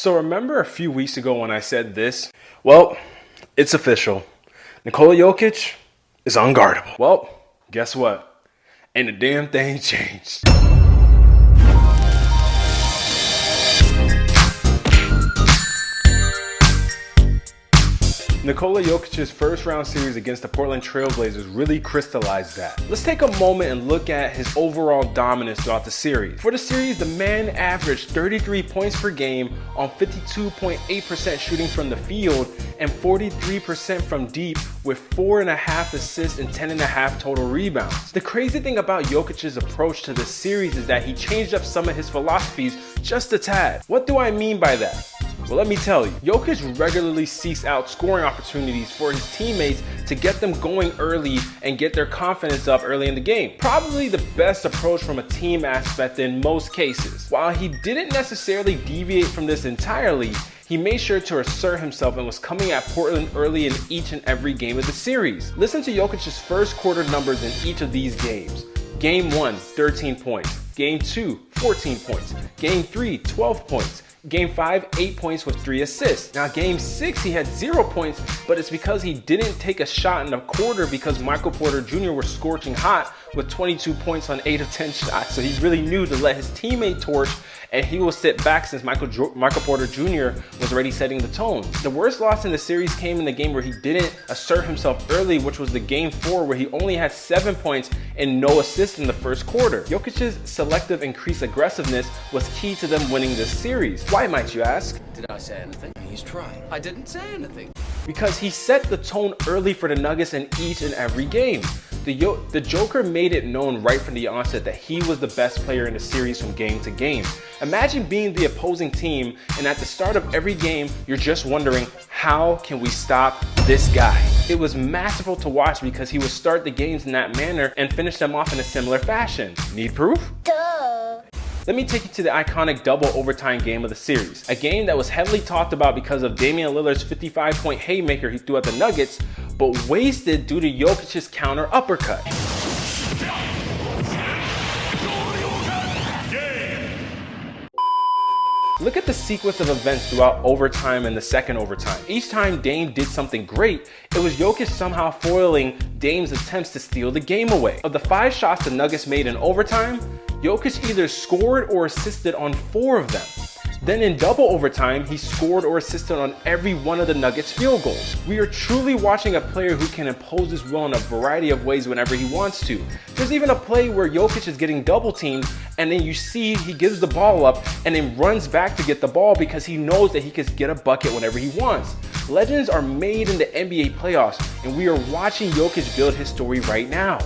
So remember a few weeks ago when I said this? Well, it's official. Nikola Jokic is unguardable. Well, guess what? Ain't a damn thing changed. Nikola Jokic's first round series against the Portland Trailblazers really crystallized that. Let's take a moment and look at his overall dominance throughout the series. For the series, the man averaged 33 points per game on 52.8% shooting from the field and 43% from deep with 4.5 assists and 10.5 total rebounds. The crazy thing about Jokic's approach to the series is that he changed up some of his philosophies just a tad. What do I mean by that? Well, let me tell you, Jokic regularly seeks out scoring opportunities for his teammates to get them going early and get their confidence up early in the game. Probably the best approach from a team aspect in most cases. While he didn't necessarily deviate from this entirely, he made sure to assert himself and was coming at Portland early in each and every game of the series. Listen to Jokic's first quarter numbers in each of these games. Game 1, 13 points. Game 2, 14 points. Game 3, 12 points. Game 5, 8 points with 3 assists. Now game 6, he had 0 points, but it's because he didn't take a shot in the quarter because Michael Porter Jr. was scorching hot with 22 points on 8 of 10 shots. So he really knew to let his teammate torch, and he will sit back since Michael Porter Jr. was already setting the tone. The worst loss in the series came in the game where he didn't assert himself early, which was the game 4 where he only had 7 points and no assists in the first quarter. Jokic's selective increased aggressiveness was key to them winning this series. Why, might you ask? Did I say anything? He's trying. I didn't say anything. Because he set the tone early for the Nuggets in each and every game. The Joker made it known right from the onset that he was the best player in the series from game to game. Imagine being the opposing team, and at the start of every game, you're just wondering, how can we stop this guy? It was masterful to watch because he would start the games in that manner and finish them off in a similar fashion. Need proof? Duh. Let me take you to the iconic double overtime game of the series. A game that was heavily talked about because of Damian Lillard's 55-point haymaker he threw at the Nuggets, but wasted due to Jokic's counter uppercut. Look at the sequence of events throughout overtime and the second overtime. Each time Dame did something great, it was Jokic somehow foiling Dame's attempts to steal the game away. Of the 5 shots the Nuggets made in overtime, Jokic either scored or assisted on 4 of them. Then in double overtime, he scored or assisted on every one of the Nuggets' field goals. We are truly watching a player who can impose his will in a variety of ways whenever he wants to. There's even a play where Jokic is getting double teamed, and then you see he gives the ball up and then runs back to get the ball because he knows that he can get a bucket whenever he wants. Legends are made in the NBA playoffs, and we are watching Jokic build his story right now.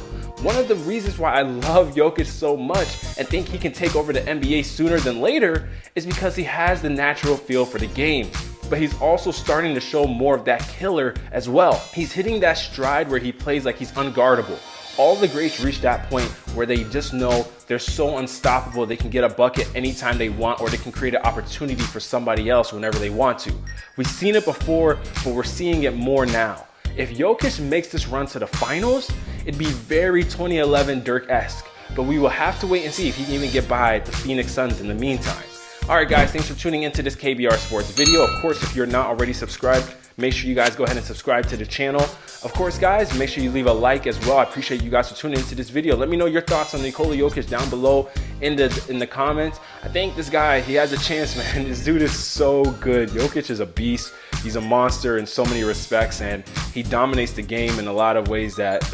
One of the reasons why I love Jokic so much and think he can take over the NBA sooner than later is because he has the natural feel for the game. But he's also starting to show more of that killer as well. He's hitting that stride where he plays like he's unguardable. All the greats reach that point where they just know they're so unstoppable they can get a bucket anytime they want, or they can create an opportunity for somebody else whenever they want to. We've seen it before, but we're seeing it more now. If Jokic makes this run to the finals, it'd be very 2011 Dirk-esque, but we will have to wait and see if he can even get by the Phoenix Suns in the meantime. Alright guys, thanks for tuning into this KBR Sports video. Of course, if you're not already subscribed, make sure you guys go ahead and subscribe to the channel. Of course guys, make sure you leave a like as well. I appreciate you guys for tuning into this video. Let me know your thoughts on Nikola Jokic down below in the comments. I think this guy, he has a chance, man. This dude is so good. Jokic is a beast. He's a monster in so many respects, and he dominates the game in a lot of ways that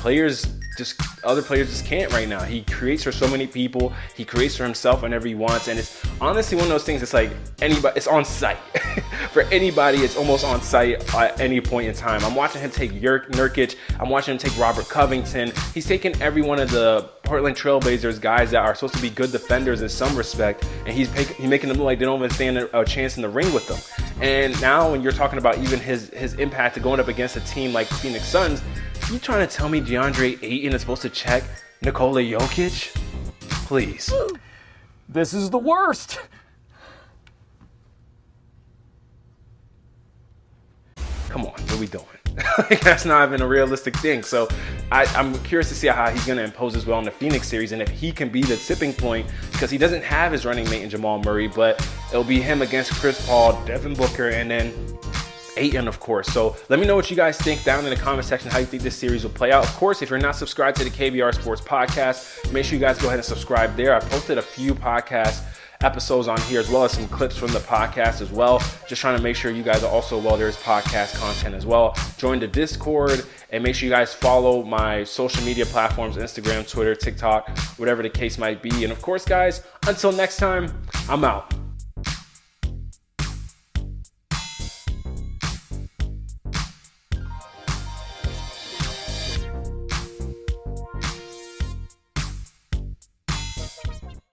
other players just can't right now. He creates for so many people. He creates for himself whenever he wants, and it's honestly one of those things. It's like anybody, it's on site. For anybody, it's almost on site at any point in time. I'm watching him take Nurkic. I'm watching him take Robert Covington. He's taken every one of the Portland Trailblazers guys that are supposed to be good defenders in some respect, and he's making them look like they don't even stand a chance in the ring with them. And now when you're talking about even his impact to going up against a team like the Phoenix Suns, you trying to tell me DeAndre Ayton is supposed to check Nikola Jokic? Please. This is the worst. Come on, what are we doing? That's not even a realistic thing. So I'm curious to see how he's going to impose his will on the Phoenix series, and if he can be the tipping point, because he doesn't have his running mate in Jamal Murray, but It'll be him against Chris Paul, Devin Booker, and then Ayton, of course. So let me know what you guys think down in the comment section, how you think this series will play out. Of course, if you're not subscribed to the KBR Sports Podcast, make sure you guys go ahead and subscribe there. I posted a few podcast episodes on here, as well as some clips from the podcast as well. Just trying to make sure you guys are also aware there's podcast content as well. Join the Discord, and make sure you guys follow my social media platforms, Instagram, Twitter, TikTok, whatever the case might be. And of course, guys, until next time, I'm out.